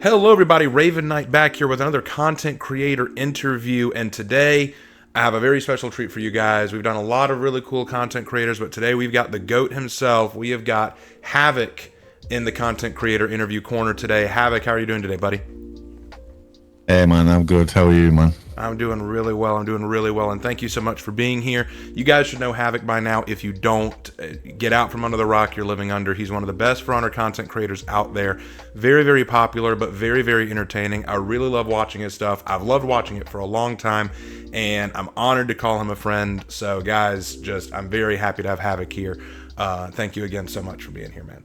Hello everybody, Raven Knight back here with another content creator interview, and today I have a very special treat for you guys. We've done a lot of really cool content creators, but today we've got the GOAT himself. We have got Havoc in the content creator interview corner today. Havoc, how are you doing today, buddy? Hey man, I'm good. How are you, man? I'm doing really well. And thank you so much for being here. You guys should know Havoc by now. If you don't, get out from under the rock you're living under. He's one of the best For Honor content creators out there. Very, very popular, but very, very entertaining. I really love watching his stuff. I've loved watching it for a long time, and I'm honored to call him a friend. So, guys, I'm very happy to have Havoc here. Thank you again so much for being here, man.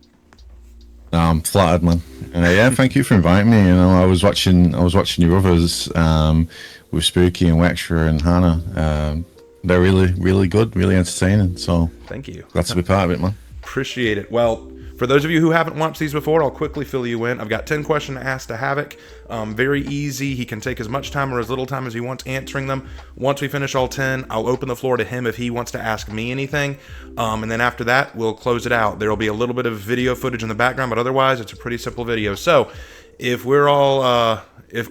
I'm flattered, man. Yeah, thank you for inviting me. You know, I was watching your others with Spooky and Wextra and Hannah. They're really, really good, really entertaining. So thank you. Glad to be part of it, man. Appreciate it. Well, for those of you who haven't watched these before, I'll quickly fill you in. I've got 10 questions to ask to Havoc. Very easy. He can take as much time or as little time as he wants answering them. Once we finish all 10, I'll open the floor to him if he wants to ask me anything. And then after that, we'll close it out. There will be a little bit of video footage in the background, but otherwise, it's a pretty simple video. So, if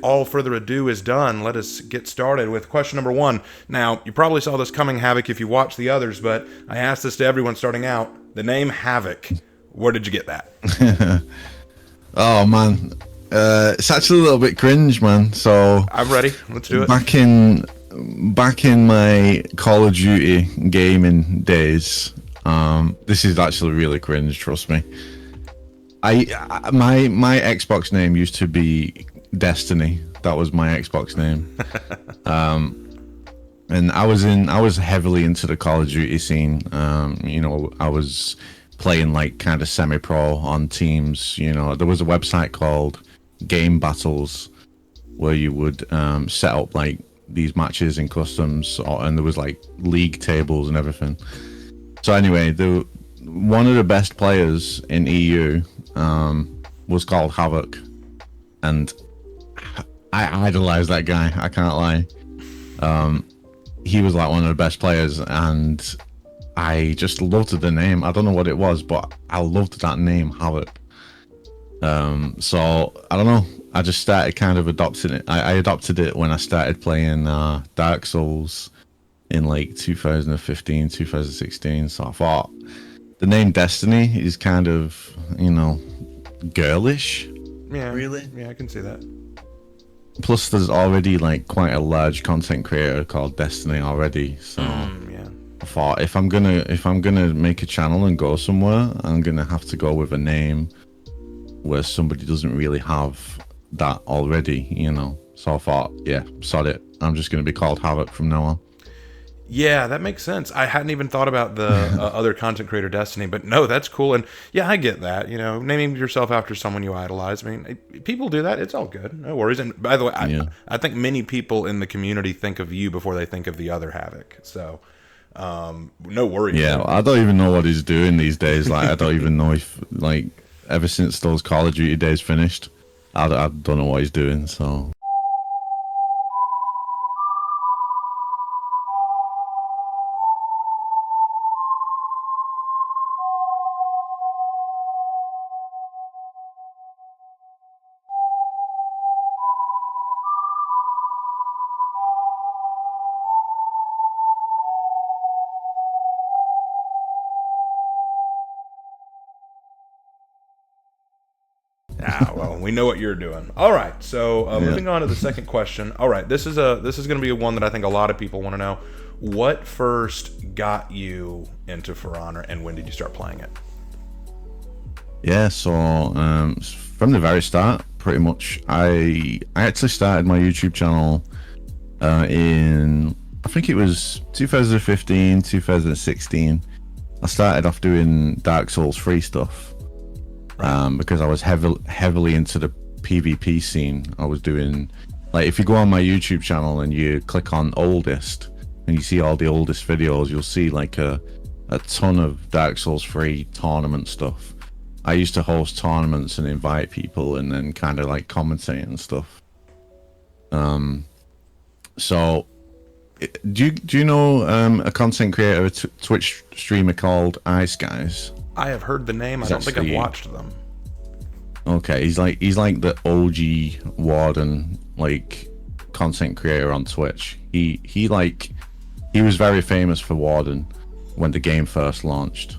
all further ado is done, let us get started with question number 1. Now, you probably saw this coming, Havoc, if you watched the others, but I asked this to everyone starting out. The name Havoc. Where did you get that? Oh man, it's actually a little bit cringe, man. So I'm ready. Let's do it. Back in my Call of Duty gaming days, this is actually really cringe. Trust me. My Xbox name used to be Destiny. That was my Xbox name. And I was heavily into the Call of Duty scene. You know, I was playing like kind of semi-pro on teams. You know, there was a website called Game Battles where you would set up like these matches in customs, and there was like league tables and everything. So anyway, one of the best players in EU was called Havoc, and I idolized that guy. I can't lie. He was like one of the best players, and I just loved the name. I don't know what it was, but I loved that name, Havoc. So I don't know. I just started kind of adopting it. I adopted it when I started playing Dark Souls in like 2015, 2016. So I thought the name Destiny is kind of, you know, girlish. Yeah, really. Yeah, I can see that. Plus, there's already like quite a large content creator called Destiny already. So yeah. I thought if I'm gonna make a channel and go somewhere, I'm gonna have to go with a name where somebody doesn't really have that already, you know. So I thought, yeah, sod it. I'm just gonna be called Havoc from now on. Yeah, that makes sense. I hadn't even thought about the other content creator Destiny, but no, that's cool. And yeah, I get that. You know, naming yourself after someone you idolize. I mean, people do that. It's all good. No worries. And by the way, I think many people in the community think of you before they think of the other Havoc. So, no worries. Yeah, I don't even know what he's doing these days. Like, I don't even know if, like, ever since those Call of Duty days finished, I don't know what he's doing. So. Well, we know what you're doing. All right, so moving on to the second question. All right, this is going to be one that I think a lot of people want to know. What first got you into For Honor, and when did you start playing it? Yeah, so from the very start, pretty much, I actually started my YouTube channel in, I think it was 2015, 2016. I started off doing Dark Souls 3 stuff. Because I was heavily into the PvP scene. I was doing, like, if you go on my YouTube channel and you click on oldest and you see all the oldest videos, you'll see like a ton of Dark Souls 3 tournament stuff. I used to host tournaments and invite people and then kind of like commentate and stuff. So do you know a content creator, a Twitch streamer called Ice Guys? I have heard the name. I don't think I've watched them. Okay, he's like the OG Warden, like, content creator on Twitch. He was very famous for Warden when the game first launched.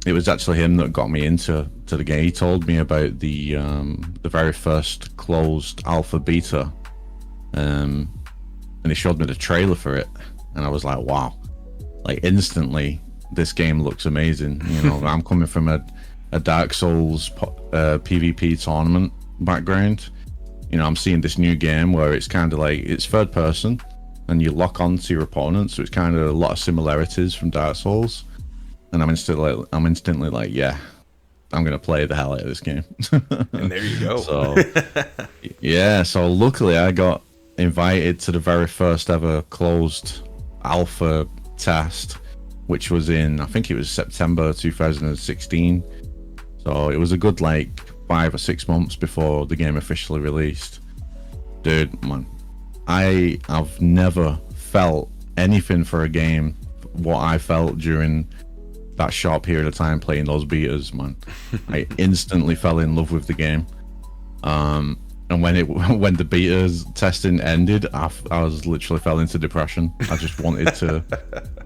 It was actually him that got me into the game. He told me about the very first closed alpha beta, and he showed me the trailer for it, and I was like, wow, like instantly, this game looks amazing. You know, I'm coming from a Dark Souls PvP tournament background. You know, I'm seeing this new game where it's kind of like, it's third person, and you lock on to your opponent, so it's kind of a lot of similarities from Dark Souls. And I'm instantly like, yeah, I'm gonna play the hell out of this game. And there you go. So yeah, so luckily I got invited to the very first ever closed alpha test, which was in, I think it was September 2016. So it was a good like 5 or 6 months before the game officially released. Dude, man, I've never felt anything for a game what I felt during that short period of time playing those betas, man. I instantly fell in love with the game. And when the betas testing ended, I was literally fell into depression. I just wanted to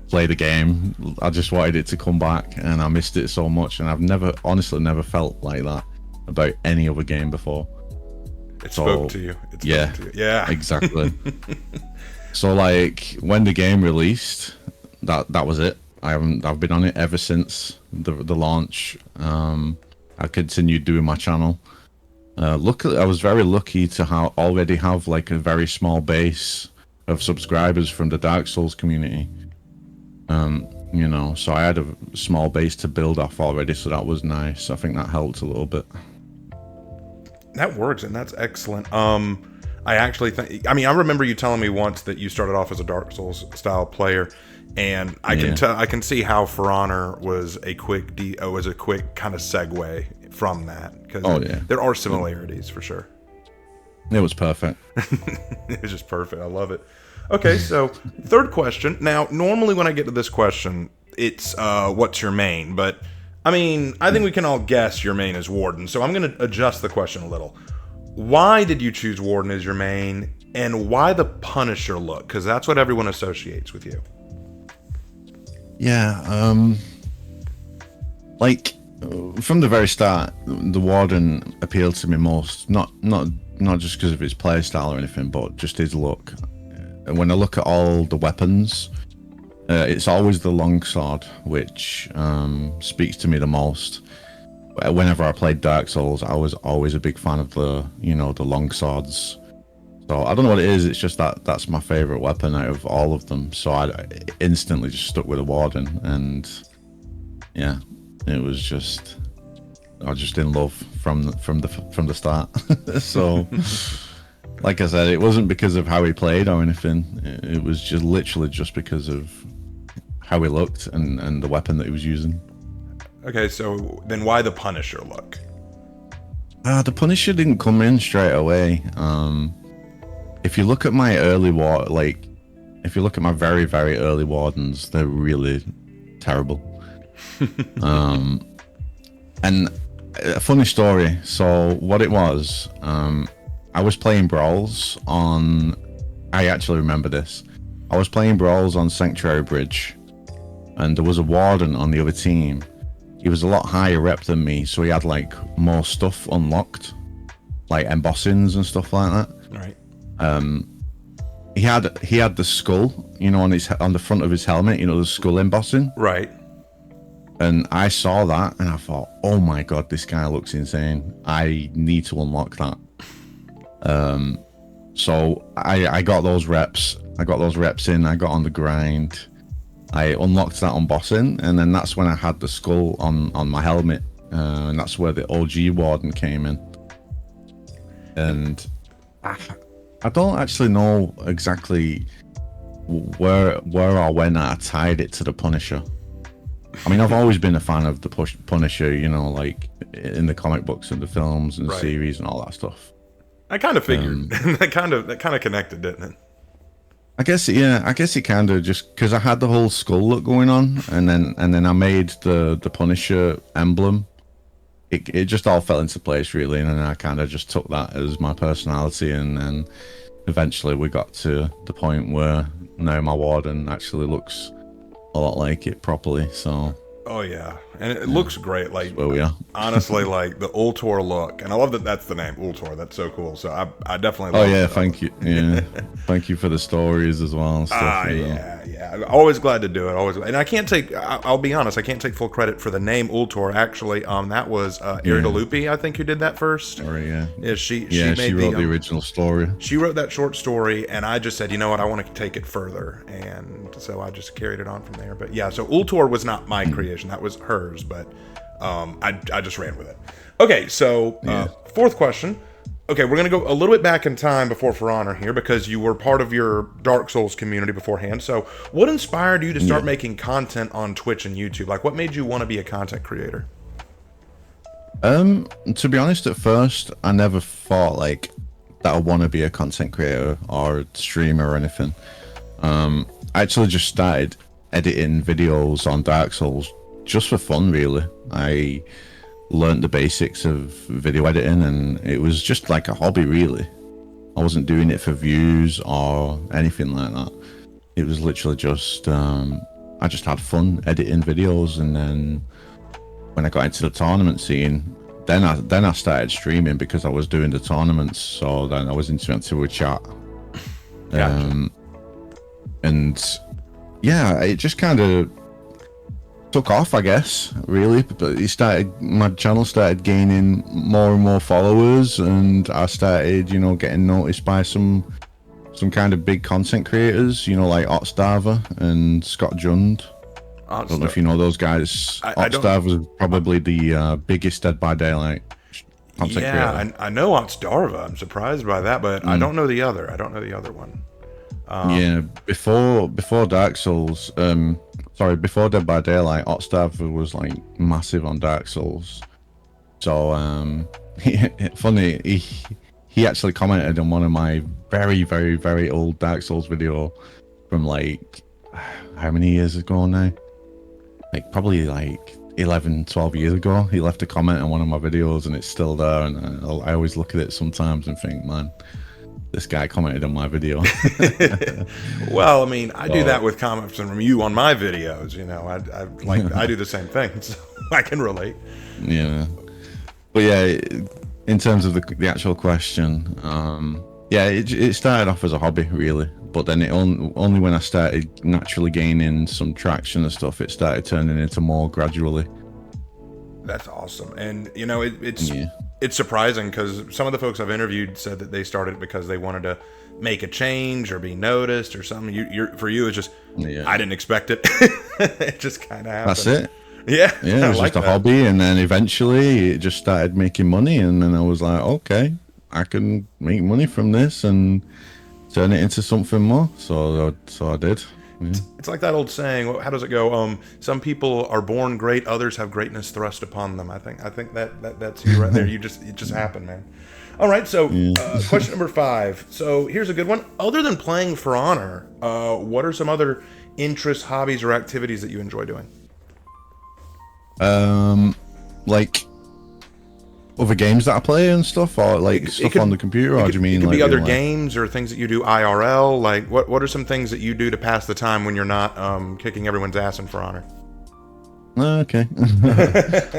play the game. I just wanted it to come back, and I missed it so much. And I've honestly never felt like that about any other game before. It spoke to you. Yeah, exactly. So like when the game released, that was it. I've been on it ever since the launch. I continued doing my channel. Luckily, I was very lucky to already have like a very small base of subscribers from the Dark Souls community. You know, so I had a small base to build off already, so that was nice. I think that helped a little bit. That works, and that's excellent. I actually think, I remember you telling me once that you started off as a Dark Souls style player, and I can see how For Honor was a quick kind of segue from that, because there are similarities for sure. It was perfect. It was just perfect. I love it. Okay, so third question. Now, normally when I get to this question, it's what's your main? But I think we can all guess your main is Warden. So I'm going to adjust the question a little. Why did you choose Warden as your main, and why the Punisher look? Because that's what everyone associates with you. Yeah, like from the very start, the Warden appealed to me most. Not just because of his play style or anything, but just his look. And when I look at all the weapons, it's always the longsword which speaks to me the most. Whenever I played Dark Souls, I was always a big fan of the longswords. So I don't know what it is. It's just that's my favorite weapon out of all of them. So I instantly just stuck with the Warden, and yeah, it was just I was just in love from the start. So, like I said, it wasn't because of how he played or anything. It was just literally just because of how he looked and the weapon that he was using. Okay, so then why the Punisher look? The Punisher didn't come in straight away. If you look at my if you look at my very, very early Wardens, they're really terrible. And a funny story. So what it was, I was playing Brawls on... I actually remember this. I was playing Brawls on Sanctuary Bridge, and there was a Warden on the other team. He was a lot higher rep than me, so he had like more stuff unlocked, like embossings and stuff like that. Right. He had the skull, on the front of his helmet, the skull embossing. Right. And I saw that and I thought, oh my god, this guy looks insane. I need to unlock that. So I got those reps. I got those reps in. I got on the grind. I unlocked that on bossing, and then that's when I had the skull on my helmet, and that's where the OG Warden came in. And I don't actually know exactly where or when I tied it to the Punisher. I've always been a fan of the Punisher, like in the comic books and the films and the series and all that stuff. I kind of figured that kind of connected, didn't it? I guess it kind of just because I had the whole skull look going on, and then I made the Punisher emblem it just all fell into place really, and then I kind of just took that as my personality, and then eventually we got to the point where now my Warden actually looks a lot like it properly. So Oh yeah, and it looks great. Like where we are. honestly, like the Ultor look, and I love that that's the name Ultor. That's so cool. So I definitely. Oh love yeah, it. thank you. Yeah, thank you for the stories as well and stuff. You know. Yeah. I'm always glad to do it. Always, and I can't take. I'll be honest. I can't take full credit for the name Ultor. Actually, that was Ira DeLupe, I think, who did that first. Sorry, yeah. Yeah, she wrote the original story. She wrote that short story, and I just said, you know what, I want to take it further, and so I just carried it on from there. But yeah, so Ultor was not my creation; that was hers. But I just ran with it. Okay, so fourth question. Okay, we're gonna go a little bit back in time before For Honor here, because you were part of your Dark Souls community beforehand. So, what inspired you to start making content on Twitch and YouTube? Like, what made you want to be a content creator? To be honest, at first I never thought like that I want to be a content creator or a streamer or anything. I actually just started editing videos on Dark Souls just for fun, really. I learned the basics of video editing, and it was just like a hobby, really. I wasn't doing it for views or anything like that. It was literally just I just had fun editing videos, and then when I got into the tournament scene, then I started streaming because I was doing the tournaments. So then I was interacting with chat. Gotcha. And yeah, it just kind of took off, I guess, really. But my channel started gaining more and more followers, and I started, getting noticed by some kind of big content creators, like Otstarver and Scott Jund. I don't know if you know those guys. Otstarver was probably the biggest Dead by Daylight content creator. Yeah, I know Otstarva. I'm surprised by that, but I don't know the other. I don't know the other one. Yeah, before Dark Souls, before Dead by Daylight, Otstarver was like massive on Dark Souls. So funny, he actually commented on one of my very, very, very old Dark Souls video from like how many years ago now? Like probably like 11, 12 years ago. He left a comment on one of my videos, and it's still there. And I always look at it sometimes and think, man, this guy commented on my video. Well, I mean, I do that with comments from you on my videos. I do the same thing, so I can relate. Yeah, but yeah, in terms of the actual question, it started off as a hobby, really. But then only when I started naturally gaining some traction and stuff, it started turning into more gradually. That's awesome, and it's surprising because some of the folks I've interviewed said that they started because they wanted to make a change or be noticed or something. For you, it's just I didn't expect it. It just kind of happened. That's it. Yeah, it was just a hobby, and then eventually it just started making money, and then I was like, okay, I can make money from this and turn it into something more. So I did. Yeah. It's like that old saying. How does it go? Some people are born great; others have greatness thrust upon them. I think that's you right there. It just happened, man. All right. So, question number 5. So here's a good one. Other than playing For Honor, what are some other interests, hobbies, or activities that you enjoy doing? Like other games that I play and stuff, or like stuff on the computer, or do you mean it could like be other games or things that you do IRL? Like what are some things that you do to pass the time when you're not kicking everyone's ass in For Honor? Okay.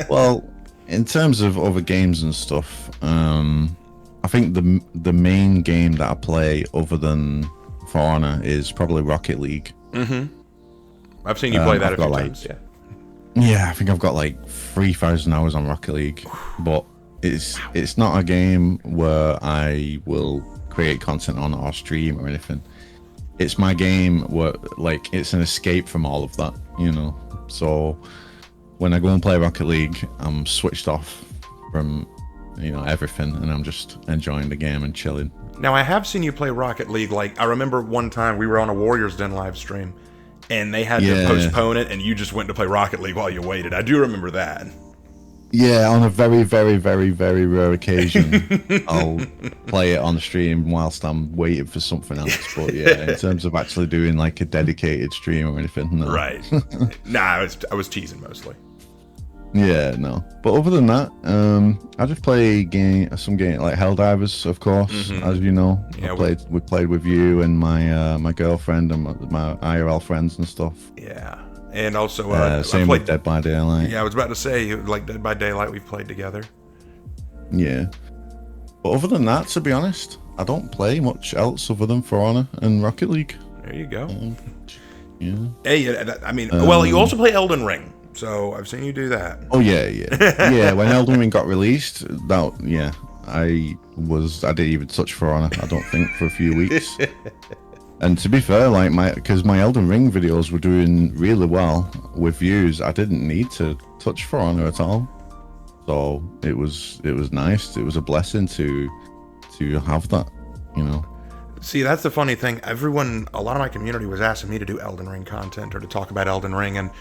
Well, in terms of other games and stuff, I think the main game that I play other than For Honor is probably Rocket League. I've seen you play that a few times. Yeah, I think I've got like 3,000 hours on Rocket League, but it's not a game where I will create content on or stream or anything. It's my game where like it's an escape from all of that, So when I go and play Rocket League, I'm switched off from everything, and I'm just enjoying the game and chilling. Now I have seen you play Rocket League. Like I remember one time we were on a Warriors Den live stream, and they had to postpone it, and you just went to play Rocket League while you waited. I do remember that. Yeah, on a very, very, very, very rare occasion, I'll play it on the stream whilst I'm waiting for something else. But yeah, in terms of actually doing like a dedicated stream or anything, no. Right. Nah, I was teasing mostly. Yeah, no. But other than that, I just play some game like Helldivers, of course, as you know. Yeah, We played with you and my girlfriend and my IRL friends and stuff. yeah. And also, I Same with played. Dead by Daylight. Yeah, I was about to say, like Dead by Daylight, we've played together. Yeah. But other than that, to be honest, I don't play much else other than For Honor and Rocket League. There you go. Yeah. Hey, I mean, well, you also play Elden Ring, so I've seen you do that. Oh yeah. Yeah, when Elden Ring got released, I didn't even touch For Honor, I don't think, for a few weeks. And to be fair, like because my Elden Ring videos were doing really well with views, I didn't need to touch For Honor at all. So it was nice. It was a blessing to have that, you know. See, that's the funny thing. A lot of my community was asking me to do Elden Ring content or to talk about Elden Ring, and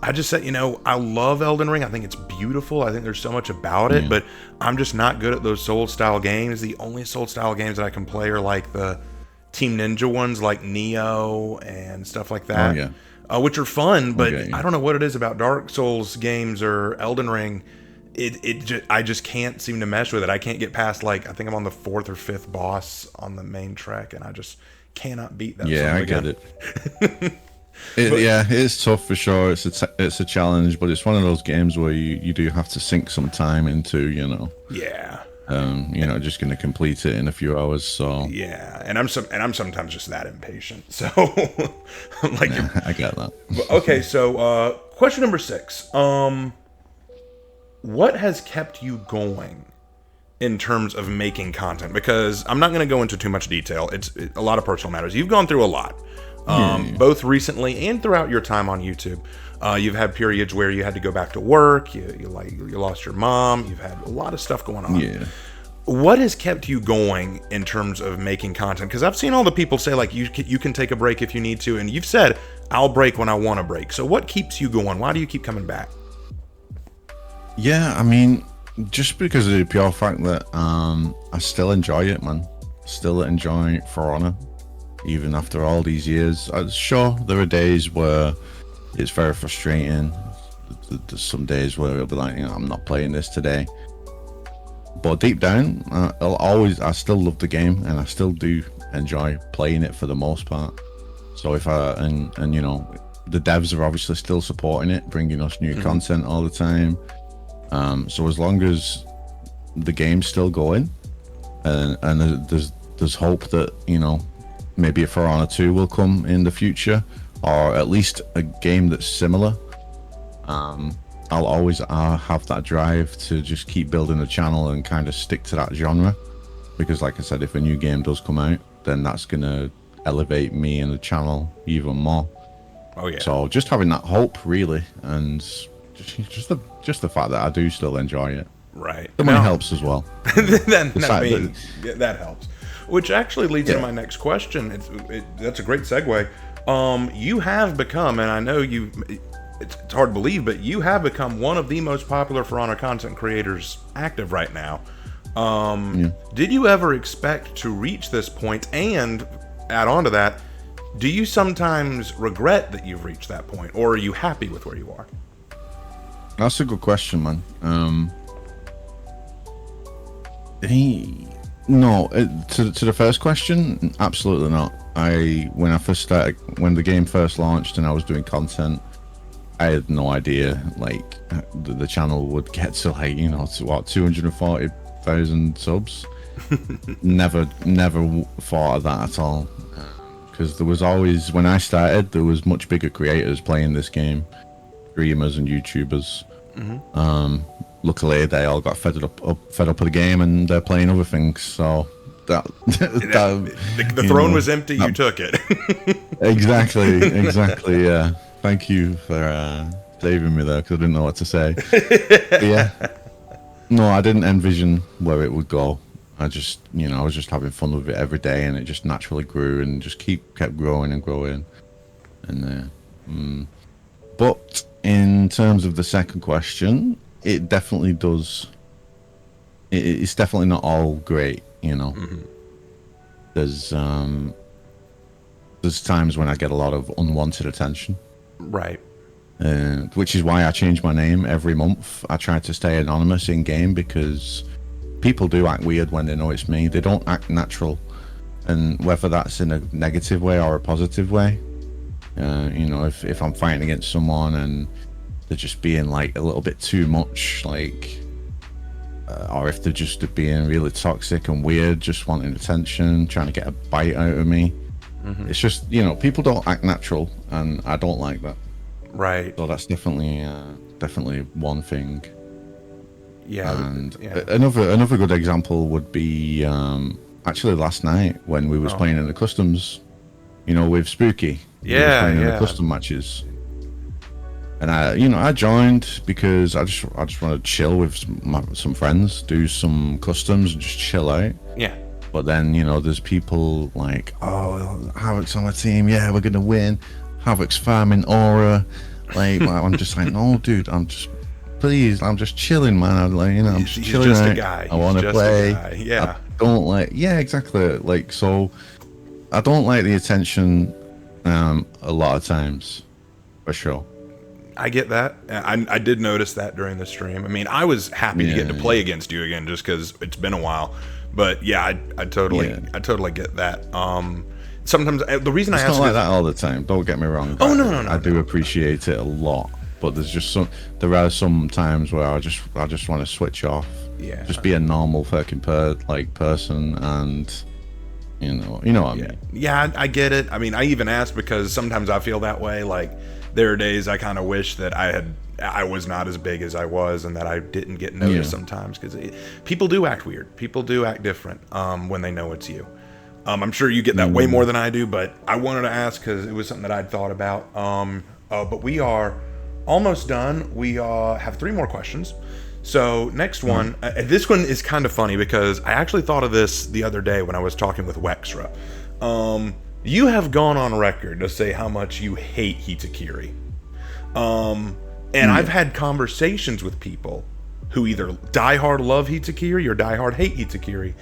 I just said, I love Elden Ring. I think it's beautiful. I think there's so much about it, but I'm just not good at those Soul-style games. The only Soul-style games that I can play are like the Team Ninja ones, like Neo and stuff like that, which are fun, but I don't know what it is about Dark Souls games or Elden Ring. I just can't seem to mesh with it. I can't get past, like, I think I'm on the 4th or 5th boss on the main track, and I just cannot beat that. Yeah, I get it. It's tough for sure. It's a challenge, but it's one of those games where you do have to sink some time into, Yeah. Just gonna complete it in a few hours. So yeah, and I'm sometimes just that impatient. So, like, I get that. Okay, so question number 6. What has kept you going in terms of making content? Because I'm not going to go into too much detail. It's a lot of personal matters. You've gone through a lot, both recently and throughout your time on YouTube. You've had periods where you had to go back to work. You lost your mom. You've had a lot of stuff going on. Yeah. What has kept you going in terms of making content? Because I've seen all the people say, like, you can take a break if you need to, and you've said, I'll break when I want to break. So what keeps you going? Why do you keep coming back? Yeah, I mean, just because of the pure fact that I still enjoy it, man. Still enjoy For Honor, even after all these years. Sure, there are days where it's very frustrating. There's some days where it'll be like, I'm not playing this today. But deep down, I still love the game, and I still do enjoy playing it for the most part. So the devs are obviously still supporting it, bringing us new content all the time. So as long as the game's still going, and there's hope that maybe a For Honor 2 will come in the future, or at least a game that's similar. I'll always have that drive to just keep building the channel and kind of stick to that genre, because like I said, if a new game does come out, then that's gonna elevate me and the channel even more. Oh yeah. So just having that hope, really, and just the fact that I do still enjoy it. Right. The money helps as well. That helps. Which actually leads to my next question. That's a great segue. You have become, and I know it's hard to believe, but you have become one of the most popular For Honor content creators active right now. Did you ever expect to reach this point? And add on to that, do you sometimes regret that you've reached that point, or are you happy with where you are? That's a good question, man. To the first question, absolutely not. When the game first launched and I was doing content, I had no idea like the channel would get to 240,000 subs. never thought of that at all, because there was always, when I started, there was much bigger creators playing this game, streamers and YouTubers. Luckily they all got fed up of the game and they're playing other things, so the throne was empty. You took it. exactly. Yeah, thank you for saving me there, because I didn't know what to say. Yeah, no, I didn't envision where it would go. I just I was just having fun with it every day, and it just naturally grew and just kept growing and growing. And but in terms of the second question, it definitely does. It's definitely not all great, There's times when I get a lot of unwanted attention. Right. which is why I change my name every month. I try to stay anonymous in game because people do act weird when they know it's me. They don't act natural, and whether that's in a negative way or a positive way. You know, if I'm fighting against someone and they're just being like a little bit too much, like, or if they're just being really toxic and weird, just wanting attention, trying to get a bite out of me. It's just, you know, people don't act natural, and I don't like that. Right. So that's definitely one thing. Yeah. And yeah. another good example would be actually last night when we was playing in the customs, you know, with Spooky. We was playing in the custom matches. And I joined because I just want to chill with some friends, do some customs, and just chill out. Yeah. But then, you know, there's people like, oh, Havoc's on my team. Yeah, we're gonna win. Havoc's farming aura. Like, I'm just like, no, dude, I'm just chilling, man. I'm like, you know, I'm just chilling. He's just a guy. I want to play. Yeah. I don't like. Yeah, exactly. Like, so I don't like the attention. A lot of times, for sure. I get that. I did notice that during the stream. I mean, I was happy to get to play against you again, just because it's been a while. But yeah, I totally get that. Sometimes the reason it's I ask not like that all the time. Don't get me wrong. Oh no, I do appreciate it a lot, but there are some times where I just want to switch off. Yeah. Just be a normal fucking person, and you know what I mean. Yeah, I get it. I mean, I even asked because sometimes I feel that way. Like, there are days I kind of wish that I was not as big as I was, and that I didn't get noticed sometimes, because people do act weird. People do act different when they know it's you. I'm sure you get that way more than I do, but I wanted to ask because it was something that I'd thought about. But we are almost done. We have 3 more questions. So next one, this one is kind of funny because I actually thought of this the other day when I was talking with Wextra. You have gone on record to say how much you hate Hitakiri. And I've had conversations with people who either diehard love Hitakiri or diehard hate Hitakiri.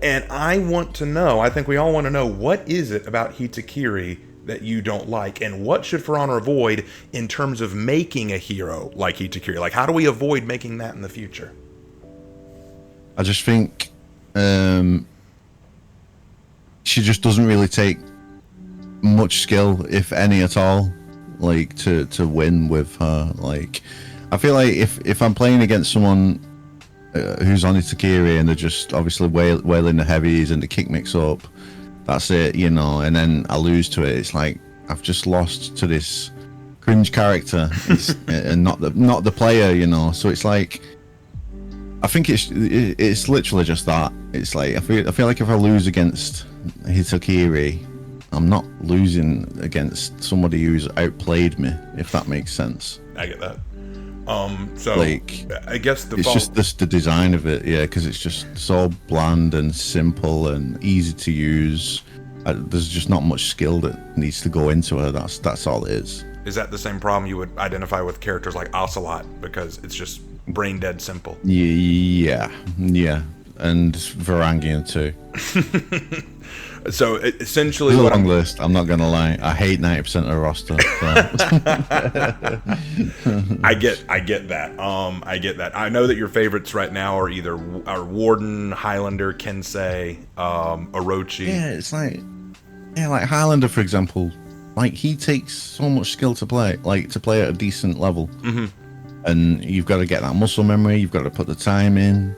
And I want to know, I think we all want to know, what is it about Hitakiri that you don't like, and what should For Honor avoid in terms of making a hero like Hitakiri? Like, how do we avoid making that in the future? I just think she just doesn't really take much skill, if any at all, like to win with her. Like, I feel like if I'm playing against someone who's on Hitakiri and they're just obviously wailing the heavies and the kick mix up, that's it, you know, and then I lose to it. It's like I've just lost to this cringe character, and not the player, you know. So it's like, I think it's literally just that. It's like I feel like if I lose against Hitakiri, I'm not losing against somebody who's outplayed me, if that makes sense. I get that. So like, I guess it's just the design of it, yeah, because it's just so bland and simple and easy to use. There's just not much skill that needs to go into her. That's all it is. Is that the same problem you would identify with characters like Ocelot, because it's just brain dead simple? Yeah, and Varangian too. So essentially, a long list. I'm not gonna lie. I hate 90% of the roster. So. I get that. I get that. I know that your favorites right now are either Warden, Highlander, Kensei, Orochi. Yeah, it's like Highlander, for example. Like, he takes so much skill to play at a decent level, and you've got to get that muscle memory. You've got to put the time in.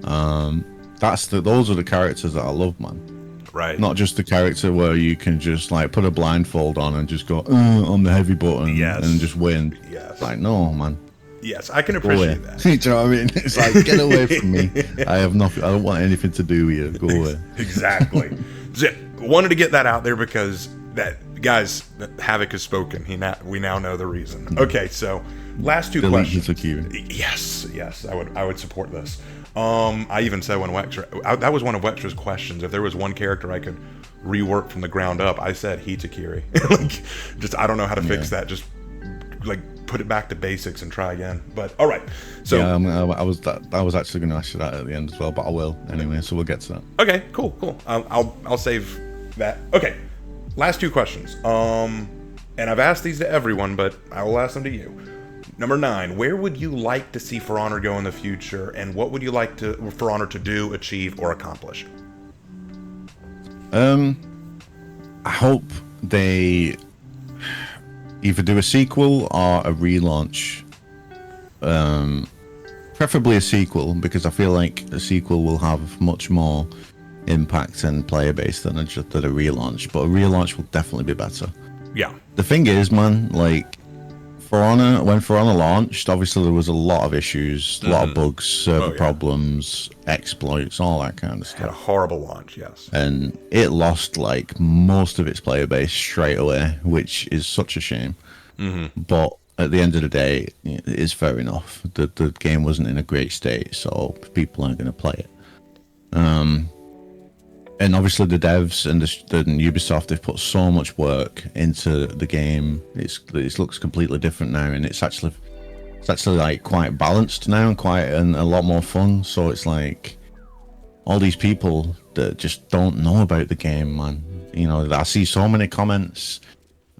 Those are the characters that I love, man. Right. Not just the character where you can just like put a blindfold on and just go on the heavy button and just win. Yes. Like, no, man. Yes, I can appreciate that. Do you know what I mean? It's like, get away from me. I don't want anything to do with you. Go away. Exactly. So, wanted to get that out there because guys, Havoc has spoken. We now know the reason. Okay, so last 2 questions. Yes, I would support this. I even said when that was one of Wextra's questions. If there was one character I could rework from the ground up, I said Hitakiri. I don't know how to fix that. Just like put it back to basics and try again. But all right. So yeah, I was actually going to ask you that at the end as well, but I will anyway. So we'll get to that. Okay, cool. I'll save that. Okay, last 2 questions. and I've asked these to everyone, but I will ask them to you. Number 9, where would you like to see For Honor go in the future, and what would you like For Honor to do, achieve, or accomplish? I hope they either do a sequel or a relaunch. Preferably a sequel, because I feel like a sequel will have much more impact and player base than a relaunch. But a relaunch will definitely be better. Yeah. The thing is, man, like when For Honor launched, obviously there was a lot of issues, a lot of bugs, server problems, exploits, all that kind of stuff. Had a horrible launch, yes. And it lost like most of its player base straight away, which is such a shame. But at the end of the day, it is fair enough. The game wasn't in a great state, so people aren't going to play it. And obviously the devs and the Ubisoft, they've put so much work into the game. It looks completely different now, and it's actually like quite balanced now and a lot more fun. So it's like all these people that just don't know about the game, man. You know, I see so many comments.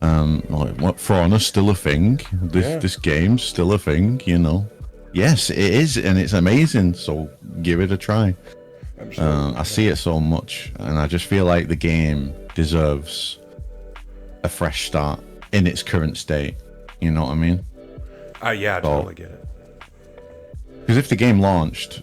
Like, what, For Honor's still a thing? This game's still a thing, you know? Yes, it is, and it's amazing. So give it a try. I see it so much, and I just feel like the game deserves a fresh start in its current state. You know what I mean? Yeah, I totally get it. Because if the game launched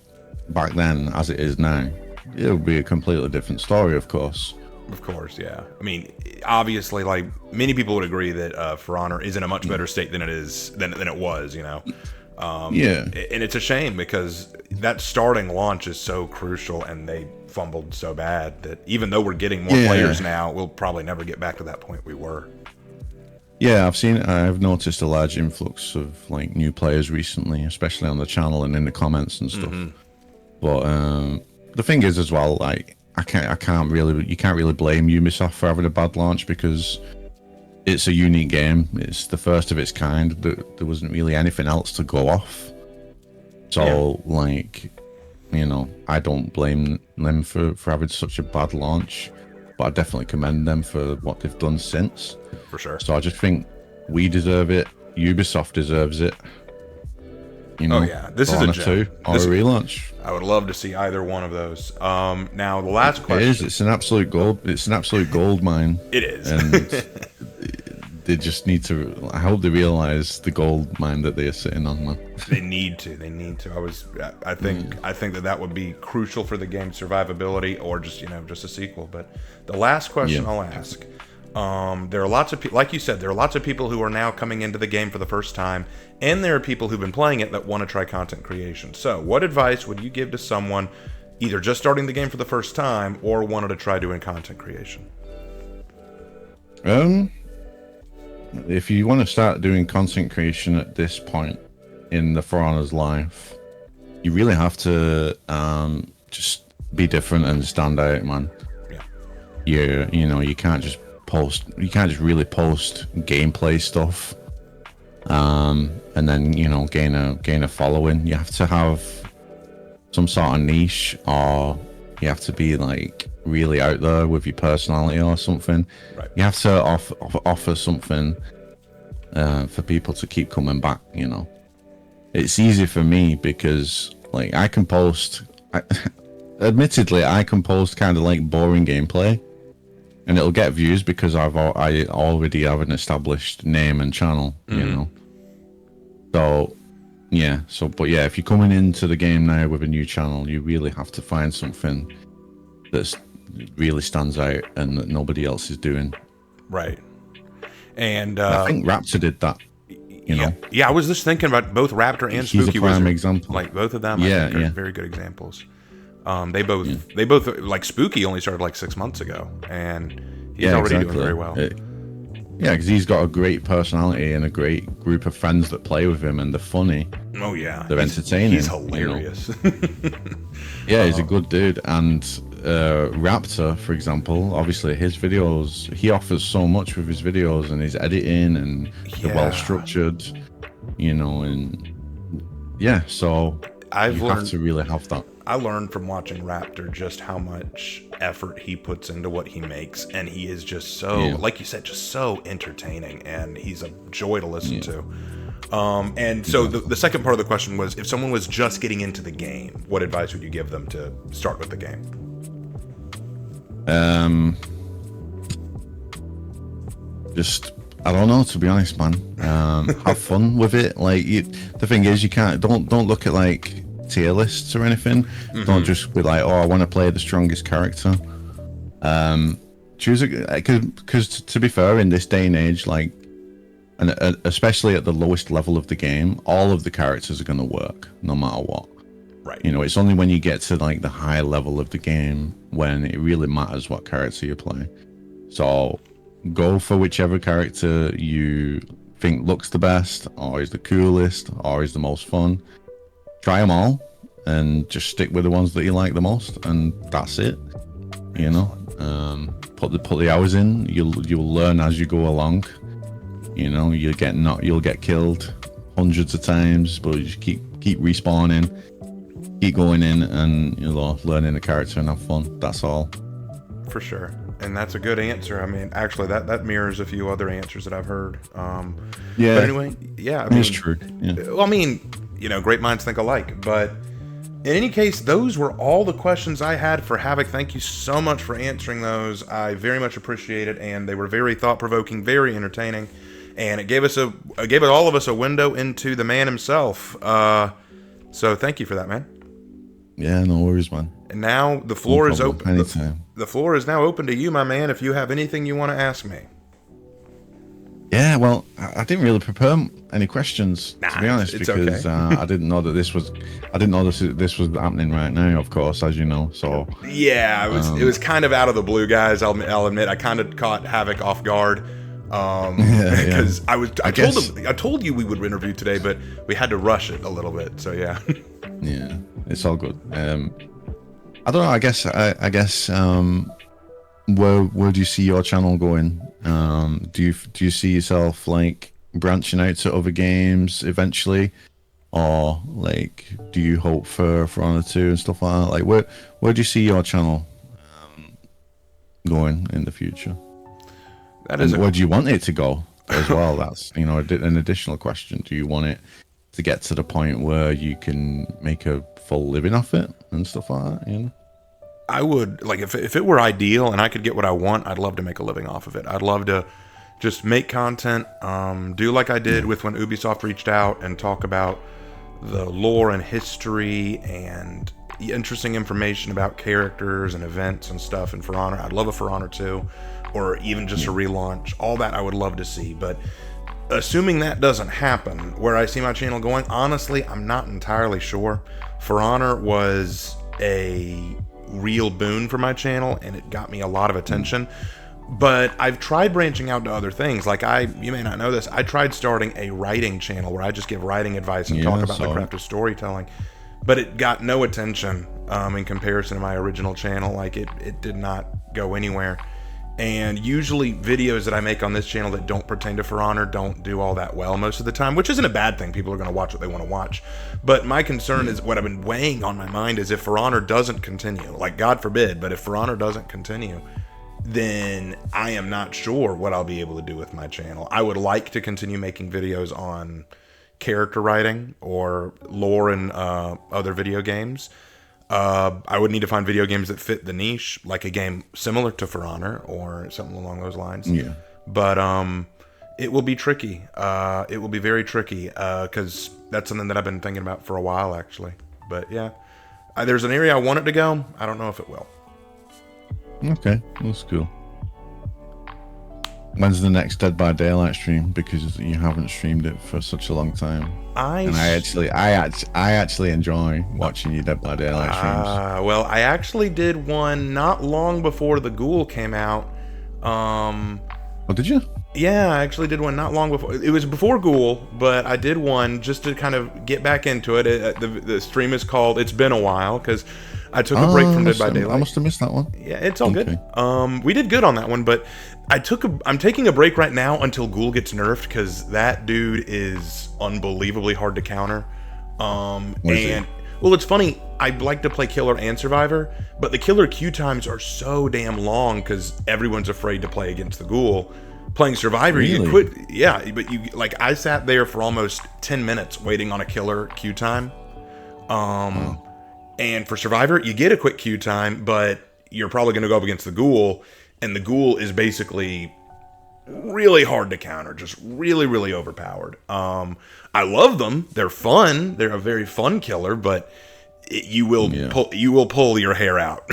back then as it is now, it would be a completely different story, of course. Of course, yeah. I mean, obviously, like many people would agree that For Honor is in a much better state than it was. You know. And it's a shame because that starting launch is so crucial, and they fumbled so bad that even though we're getting more players now, we'll probably never get back to that point we were. Yeah, I've noticed a large influx of like new players recently, especially on the channel and in the comments and stuff. But the thing is as well, like you can't really blame Ubisoft for having a bad launch, because it's a unique game. It's the first of its kind. There wasn't really anything else to go off. So, like, you know, I don't blame them for having such a bad launch, but I definitely commend them for what they've done since. For sure. So I just think we deserve it. Ubisoft deserves it. You know, this is a gem. Or a relaunch. I would love to see either one of those. Now the last question. It is. It's an absolute gold. It's an absolute gold mine. It is. And they just need to. I hope they realize the gold mine that they are sitting on, man. They need to. I think that would be crucial for the game's survivability, or just a sequel. But the last question I'll ask. There are lots of people, like you said, there are lots of people who are now coming into the game for the first time, and there are people who've been playing it that want to try content creation. So what advice would you give to someone either just starting the game for the first time or wanted to try doing content creation? If you want to start doing content creation at this point in the For Honor's life, you really have to just be different and stand out, man. Yeah. You can't just really post gameplay stuff and then gain a following. You have to have some sort of niche, or you have to be like really out there with your personality or something. Right. You have to offer something for people to keep coming back. It's easy for me because like I can post admittedly I can post kind of like boring gameplay, and it'll get views because I already have an established name and channel, But if you're coming into the game now with a new channel, you really have to find something that really stands out and that nobody else is doing. Right. And I think Raptor did that. Yeah, I was just thinking about both Raptor and He's Spooky a prime Wizard. example. Like both of them, I think are very good examples. They both like Spooky only started like 6 months ago, and he's already doing very well. Because he's got a great personality and a great group of friends that play with him, and they're funny. Oh yeah, they're entertaining. He's hilarious. He's a good dude. And Raptor, for example, obviously his videos, he offers so much with his videos and his editing, and they're well structured. So you have to really have that. I learned from watching Raptor just how much effort he puts into what he makes, and he is just so, like you said, just so entertaining, and he's a joy to listen to. And so the second part of the question was, if someone was just getting into the game, what advice would you give them to start with the game? Just, I don't know, to be honest, man. Have fun with it. Like, the thing is, you can't, don't look at like tier lists or anything. Don't just be like, oh, I want to play the strongest character. Choose because to be fair, in this day and age, like, and especially at the lowest level of the game, all of the characters are going to work no matter what. Right. You know, it's only when you get to like the high level of the game when it really matters what character you play. So go for whichever character you think looks the best, or is the coolest, or is the most fun. Try them all, and just stick with the ones that you like the most, and that's it. You know, put the hours in. You'll learn as you go along. You know, you'll get killed hundreds of times, but you just keep respawning, keep going in, and learning the character and have fun. That's all. For sure. And that's a good answer. I mean, actually, that mirrors a few other answers that I've heard. Yeah. But anyway, yeah, I mean, it's true. Yeah. Well, I mean, you know, great minds think alike. But in any case, those were all the questions I had for Havoc. Thank you so much for answering those. I very much appreciate it, and they were very thought-provoking, very entertaining, and it gave all of us a window into the man himself. So thank you for that, man. Yeah, no worries, man. And now the floor is open. Anytime. The floor is now open to you, my man, if you have anything you want to ask me. Yeah, well, I didn't really prepare any questions, to be honest, because okay. I didn't know that this was happening right now, of course, as you know. So yeah, it was kind of out of the blue, guys. I'll admit, I kind of caught Havoc off guard. Because I told you we would interview today, but we had to rush it a little bit. So yeah. Yeah, it's all good. I don't know. I guess where do you see your channel going? Do you see yourself like branching out to other games eventually, or like do you hope for Honor 2 and stuff like that? Like where do you see your channel going in the future? Where do you want it to go as well? That's, you know, an additional question. Do you want it to get to the point where you can make a full living off it and stuff like that, you know? I would, like, if it were ideal and I could get what I want, I'd love to make a living off of it. I'd love to just make content, do like I did with when Ubisoft reached out and talk about the lore and history and interesting information about characters and events and stuff. And For Honor, I'd love a For Honor 2, or even just a relaunch. All that I would love to see. But assuming that doesn't happen, where I see my channel going, honestly, I'm not entirely sure. For Honor was a real boon for my channel, and it got me a lot of attention. But I've tried branching out to other things. Like you may not know this, I tried starting a writing channel where I just give writing advice and talk about the craft of storytelling. But it got no attention in comparison to my original channel. Like it did not go anywhere. And usually videos that I make on this channel that don't pertain to For Honor don't do all that well most of the time, which isn't a bad thing. People are going to watch what they want to watch. But my concern is, what I've been weighing on my mind is, if For Honor doesn't continue, like God forbid, but if For Honor doesn't continue, then I am not sure what I'll be able to do with my channel. I would like to continue making videos on character writing or lore in other video games. I would need to find video games that fit the niche, like a game similar to For Honor or something along those lines. Yeah. But it will be tricky. It will be very tricky because that's something that I've been thinking about for a while, actually. But yeah, there's an area I want it to go. I don't know if it will. Okay, that's cool. When's the next Dead by Daylight stream? Because you haven't streamed it for such a long time. I actually enjoy watching you Dead by Daylight streams. Well, I actually did one not long before the Ghoul came out. Oh, did you? Yeah, I actually did one not long before. It was before Ghoul, but I did one just to kind of get back into it. The stream is called It's Been a While, because I took a break from Dead by Daylight. I must have missed that one. Yeah, it's all good. We did good on that one, but I'm taking a break right now until Ghoul gets nerfed, because that dude is unbelievably hard to counter. Well, it's funny. I like to play Killer and Survivor, but the Killer queue times are so damn long because everyone's afraid to play against the ghoul. Playing Survivor, you Really? quit. Yeah, but you like I sat there for almost 10 minutes waiting on a Killer queue time. And for Survivor, you get a quick queue time, but you're probably going to go up against the ghoul, and the ghoul is basically really hard to counter, just really, really overpowered. I love them; they're fun. They're a very fun killer, but you will pull your hair out.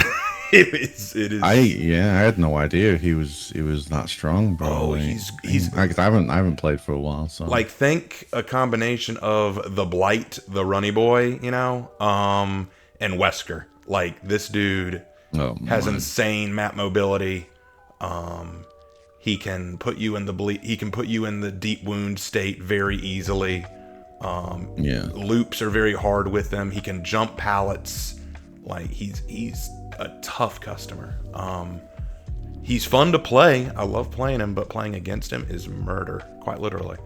It is. I had no idea he was that strong, bro. Oh, Like, he's I haven't played for a while, so like, think a combination of the Blight, the Runny Boy, and Wesker. Like, this dude has insane map mobility. He can put you in the deep wound state very easily. Loops are very hard with him. He can jump pallets. Like, he's a tough customer. He's fun to play. I love playing him, but playing against him is murder, quite literally.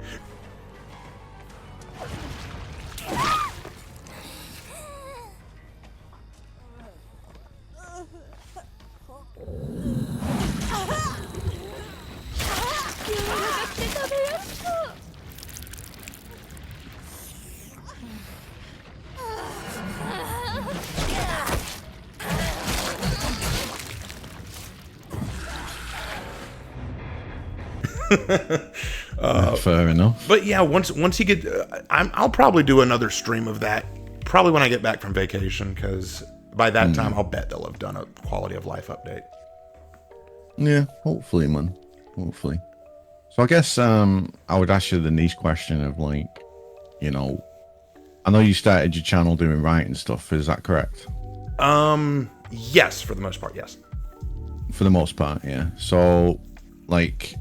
fair enough. But yeah, once you get, I'll probably do another stream of that. Probably when I get back from vacation, because by that time I'll bet they'll have done a quality of life update. Yeah, hopefully, man. Hopefully. So I guess I would ask you the niche question of, like, I know you started your channel doing writing stuff. Is that correct? Yes, for the most part, yes. For the most part, yeah. So, like,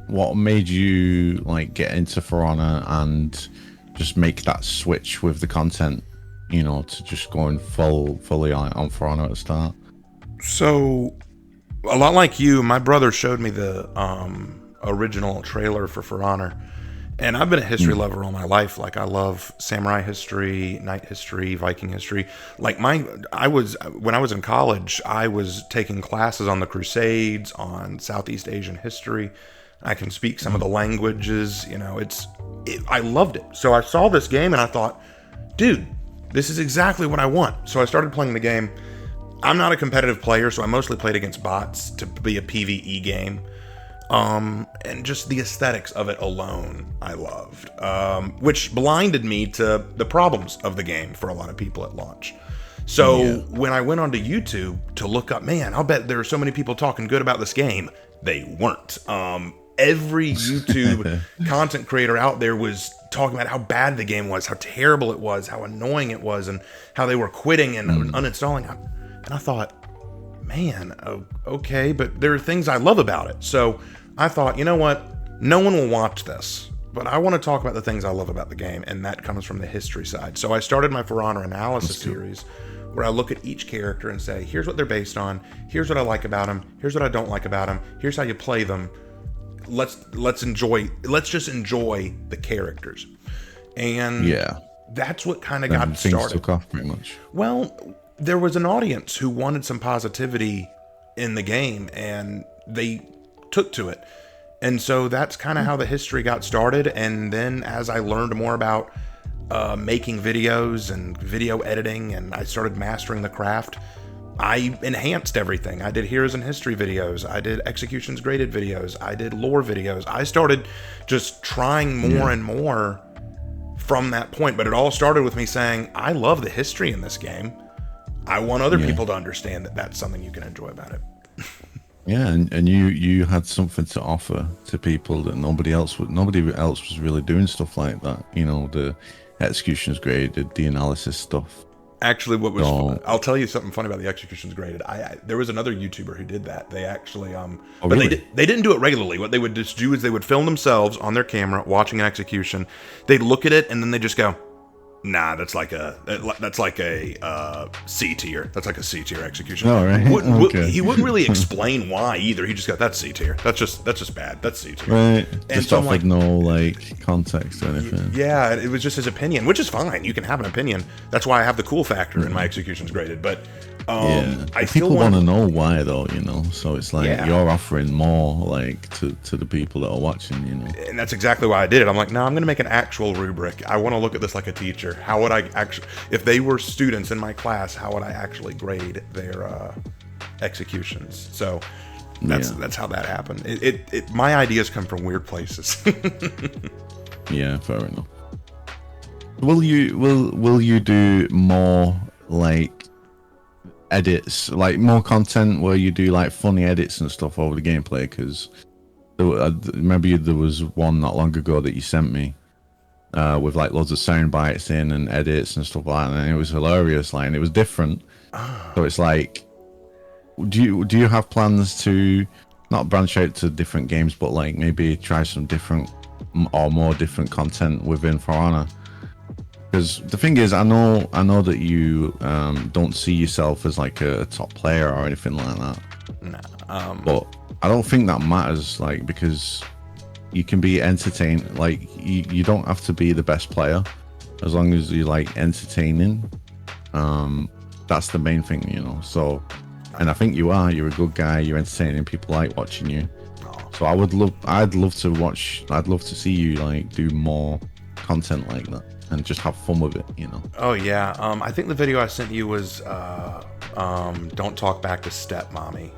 what made you get into For Honor and just make that switch with the content, to just going fully on For Honor at the start? So, a lot like you, my brother showed me the original trailer for Honor, and I've been a history lover all my life. Like, I love samurai history, knight history, Viking history. Like, when I was in college, I was taking classes on the Crusades, on Southeast Asian history. I can speak some of the languages. I loved it. So I saw this game and I thought, dude, this is exactly what I want. So I started playing the game. I'm not a competitive player, so I mostly played against bots to be a PvE game. And just the aesthetics of it alone, I loved, which blinded me to the problems of the game for a lot of people at launch. So when I went onto YouTube to look up, man, I'll bet there are so many people talking good about this game. They weren't. Every YouTube content creator out there was talking about how bad the game was, how terrible it was, how annoying it was, and how they were quitting and uninstalling. And I thought, man, okay, but there are things I love about it. So I thought, you know what? No one will watch this, but I want to talk about the things I love about the game, and that comes from the history side. So I started my For Honor analysis series, where I look at each character and say, here's what they're based on, here's what I like about them, here's what I don't like about them, here's how you play them. Let's just enjoy the characters. And that's what kind of got things started. Took off pretty much. Well, there was an audience who wanted some positivity in the game, and they took to it. And so that's kind of how the history got started. And then as I learned more about making videos and video editing, and I started mastering the craft, I enhanced everything. I did Heroes in History videos. I did Executions Graded videos. I did lore videos. I started just trying more and more from that point. But it all started with me saying, I love the history in this game. I want other people to understand that that's something you can enjoy about it. Yeah, and you had something to offer to people that nobody else was really doing stuff like that. The Executions Graded, the analysis stuff. Actually, what was fun, I'll tell you something funny about the Executions Graded. There was another YouTuber who did that. They actually but really? they didn't do it regularly. What they would just do is they would film themselves on their camera watching an execution. They'd look at it and then they just go, Nah, that's like a C tier. That's like a C tier execution. Oh, right. Okay. He wouldn't really explain why either. He just got that's C tier. That's just bad. That's C tier. Right. And Just so off I'm like no like context or anything. yeah, it was just his opinion, which is fine. You can have an opinion. That's why I have the cool factor in my executions graded. But I still people want to want know why though, you know. So it's like Yeah. you're offering more like to the people that are watching, you know. and that's exactly why I did it. I'm like, no, I'm going to make an actual rubric. I want to look at this like a teacher. How would I actually, if they were students in my class, how would I actually grade their executions? So that's how that happened. My ideas come from weird places. Yeah, fair enough. Will you do more like edits, like more content where you do like funny edits and stuff over the gameplay? Because remember there was one not long ago that you sent me with like loads of sound bites in and edits and stuff like that, and it was hilarious, like, and it was different. So it's like, do you have plans to not branch out to different games, but like maybe try some different or more different content within For Honor? Because the thing is, I know that you don't see yourself as like a top player or anything like that. No, but I don't think that matters, like, because you can be entertained. Like, you don't have to be the best player as long as you like entertaining. That's the main thing, you know. So, and I think you are. You're a good guy. You're entertaining. People like watching you. So I'd love to see you like do more content like that and just have fun with it, you know. Oh yeah. I think the video I sent you was don't talk back to stepmommy.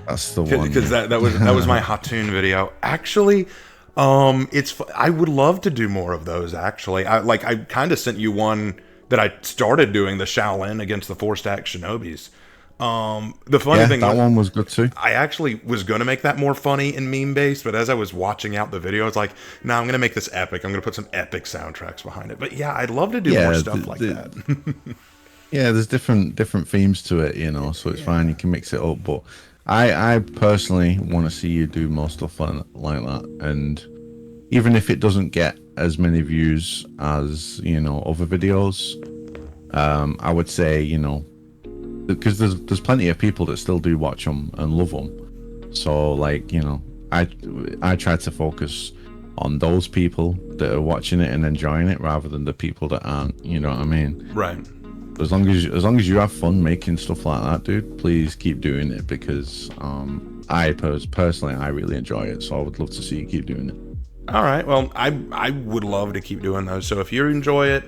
That's the one. Because that was my Hatun video. Actually, I would love to do more of those. Actually, I kind of sent you one that I started doing, the Shaolin against the 4-stack Shinobis. The funny thing, that one was good too. I actually was going to make that more funny and meme based, but as I was watching out the video, I was like, no, I'm going to make this epic. I'm going to put some epic soundtracks behind it. But yeah, I'd love to do more stuff like that. Yeah, there's different themes to it, you know, so it's fine. You can mix it up. But I personally want to see you do more stuff like that. And even if it doesn't get as many views as, you know, other videos, I would say, you know, because there's plenty of people that still do watch them and love them. So like, you know, I try to focus on those people that are watching it and enjoying it rather than the people that aren't, you know what I mean? Right. As long as you have fun making stuff like that, dude, please keep doing it, because I personally really enjoy it. So I would love to see you keep doing it. All right. Well, I would love to keep doing those. So if you enjoy it,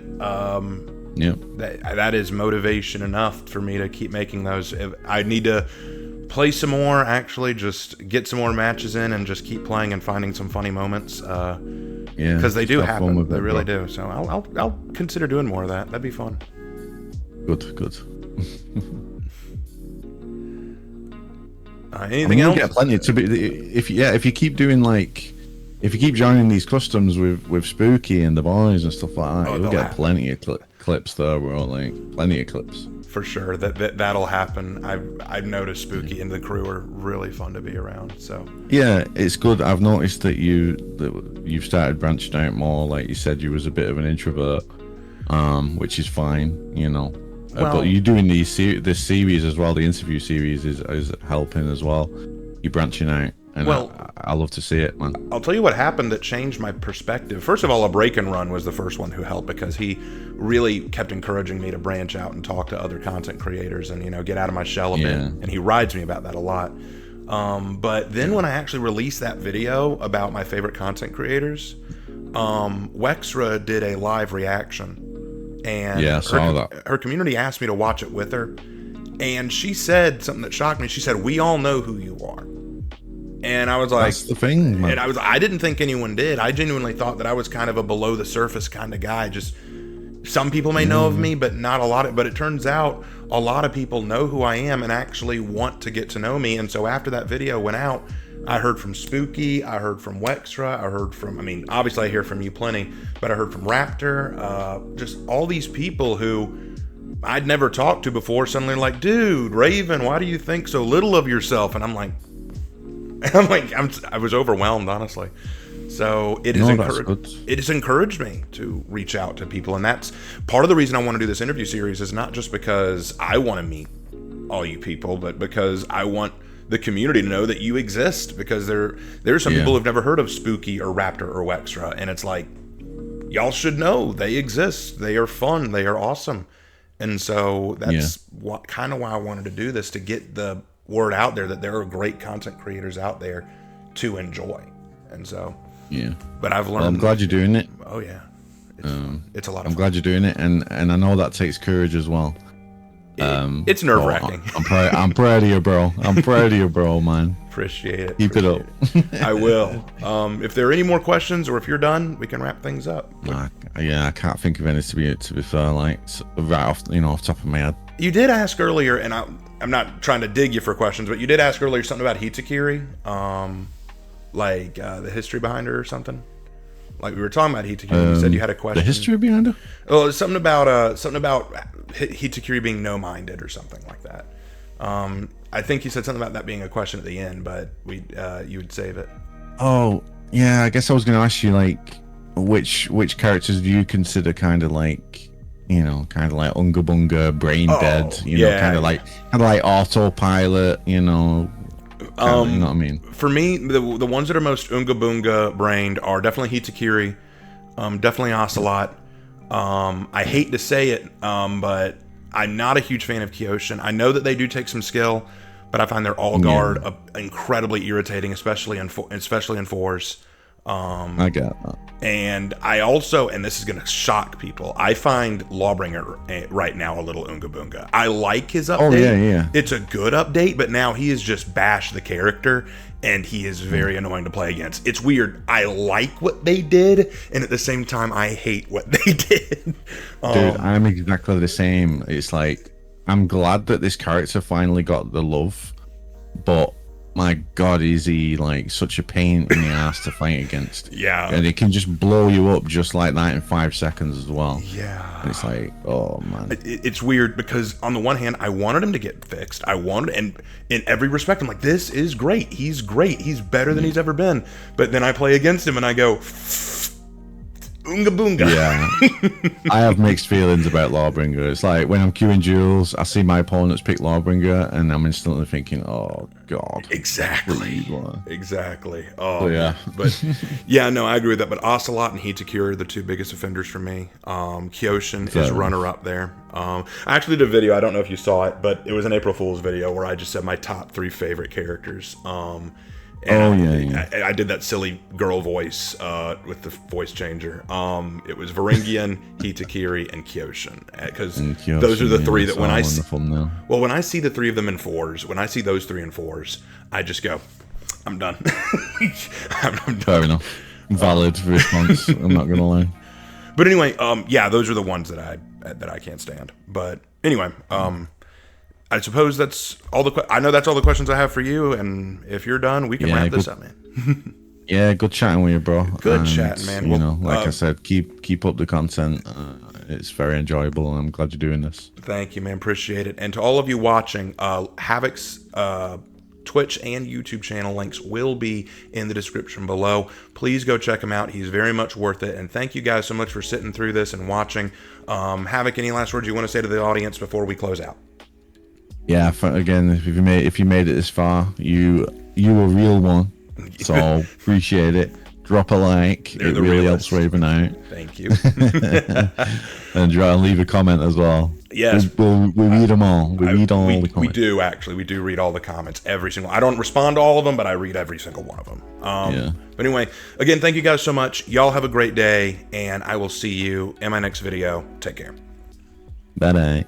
Yeah, that is motivation enough for me to keep making those. I need to play some more, actually, just get some more matches in and just keep playing and finding some funny moments. yeah, because they do have fun happen. with They it, really bro. do. So I'll consider doing more of that. That'd be fun. Good. Anything else? Get plenty to be if you keep doing like. If you keep joining these customs with Spooky and the boys and stuff like that, you'll get plenty of clips there, bro. Like plenty of clips. For sure, that'll happen. I've noticed Spooky and the crew are really fun to be around. So yeah, it's good. I've noticed that you've started branching out more. Like you said, you was a bit of an introvert, which is fine, you know. But you doing this series as well. The interview series is helping as well. You're branching out. And I love to see it, man. I'll tell you what happened that changed my perspective. First of all, a break and run was the first one who helped, because he really kept encouraging me to branch out and talk to other content creators and, you know, get out of my shell a bit. And he rides me about that a lot. But then when I actually released that video about my favorite content creators, Wexra did a live reaction. And I saw that. Her community asked me to watch it with her. And she said something that shocked me. She said, "We all know who you are." And I was like, that's the thing, man. And I didn't think anyone did. I genuinely thought that I was kind of a below the surface kind of guy. Just some people may know of me, but not a lot. But it turns out a lot of people know who I am and actually want to get to know me. And so after that video went out, I heard from Spooky, I heard from Wexra, I heard from, obviously I hear from you plenty, but I heard from Raptor, just all these people who I'd never talked to before suddenly like, dude, Raven, why do you think so little of yourself? And I was overwhelmed, honestly. So it No, has that's good. it has encouraged me to reach out to people, and that's part of the reason I want to do this interview series. Is not just because I want to meet all you people, but because I want the community to know that you exist. Because there are some people who've never heard of Spooky or Raptor or Wextra, and it's like, y'all should know they exist. They are fun. They are awesome. And so that's kind of why I wanted to do this, to get the word out there that there are great content creators out there to enjoy. And so, but I've learned. Well, I'm glad you're doing it. Oh yeah, it's a lot of fun. I'm glad you're doing it, and I know that takes courage as well. It's nerve wracking. I'm proud of you, bro. I'm proud of you, bro, man. Appreciate it. Keep it up. I will. If there are any more questions, or if you're done, we can wrap things up. I can't think of any to be fair, like right off off the top of my head. You did ask earlier, and I'm not trying to dig you for questions, but you did ask earlier something about Hitakiri, the history behind her or something. Like we were talking about Hitakiri, you said you had a question. The history behind her? Oh, something about Hitakiri being no-minded or something like that. I think you said something about that being a question at the end, but you would save it. Oh yeah, I guess I was going to ask you like which characters do you consider kind of like Unga Bunga, brain dead, kind of like autopilot, you know what I mean? For me, the ones that are most Unga Bunga brained are definitely Hitakiri, definitely Ocelot. I hate to say it, but I'm not a huge fan of Kyoshin. I know that they do take some skill, but I find their all guard incredibly irritating, especially in fours. I get that. And I also, and this is going to shock people, I find Lawbringer right now a little Unga Bunga. I like his update. Oh, yeah. It's a good update, but now he is just Bash the character, and he is very annoying to play against. It's weird. I like what they did, and at the same time, I hate what they did. Dude, I'm exactly the same. It's like, I'm glad that this character finally got the love, but my God, is he like such a pain in the ass to fight against? Yeah. And it can just blow you up just like that in 5 seconds as well. Yeah. And it's like, oh man. It's weird because on the one hand, I wanted him to get fixed. And in every respect, I'm like, this is great. He's great. He's better than he's ever been. But then I play against him and I go, Unga Bunga. Yeah. I have mixed feelings about Lawbringer. It's like when I'm queuing duels, I see my opponents pick Lawbringer and I'm instantly thinking, oh God. Exactly. Oh yeah. But yeah, no, I agree with that. But Ocelot and Hitakiri are the two biggest offenders for me. Kyoshin is runner up there. I actually did a video, I don't know if you saw it, but it was an April Fool's video where I just said my top 3 favorite characters. I did that silly girl voice with the voice changer. It was Varangian, Hitakiri, and Kyoshin, because those are the 3 that when I see. Well, when I see the 3 of them in 4s, when I see those 3 in 4s, I just go, I'm done. I'm done. Fair enough. Valid response. I'm not gonna lie. But anyway, those are the ones that I can't stand. But anyway, I suppose that's all I know that's all the questions I have for you, and if you're done, we can wrap this up, man. Yeah, good chatting with you, bro. Good chatting, man. I said, keep up the content. It's very enjoyable, and I'm glad you're doing this. Thank you, man. Appreciate it. And to all of you watching, Havoc's Twitch and YouTube channel links will be in the description below. Please go check him out. He's very much worth it. And thank you guys so much for sitting through this and watching. Havoc, any last words you want to say to the audience before we close out? Yeah, again, if you made it this far, you a real one. So appreciate it. Drop a like. It really helps Raven out. Thank you. and leave a comment as well. Yes, we read them all. We read all the comments. We do actually. We do read all the comments. Every single. I don't respond to all of them, but I read every single one of them. But anyway, again, thank you guys so much. Y'all have a great day, and I will see you in my next video. Take care. Bye bye.